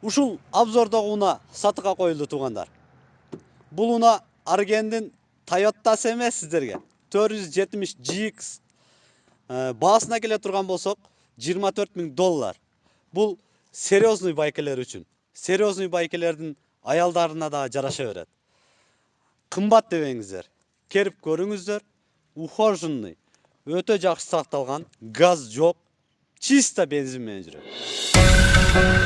Ушул обзордогу уна сатыга коюлду туугандар. Бул уна Аргендин Toyota'сы эмес сиздерге. 470 GX баасына келе турган болсок, $24,000. Бул серьезный байкелер үчүн. Серьезный байкелердин аялдарына да жараша берет. Кымбат дебеңиздер. Келип көрүңүздөр. Ухоженный, өтө жакшы сакталган, газ жок, чисто бензин менен жүрөт.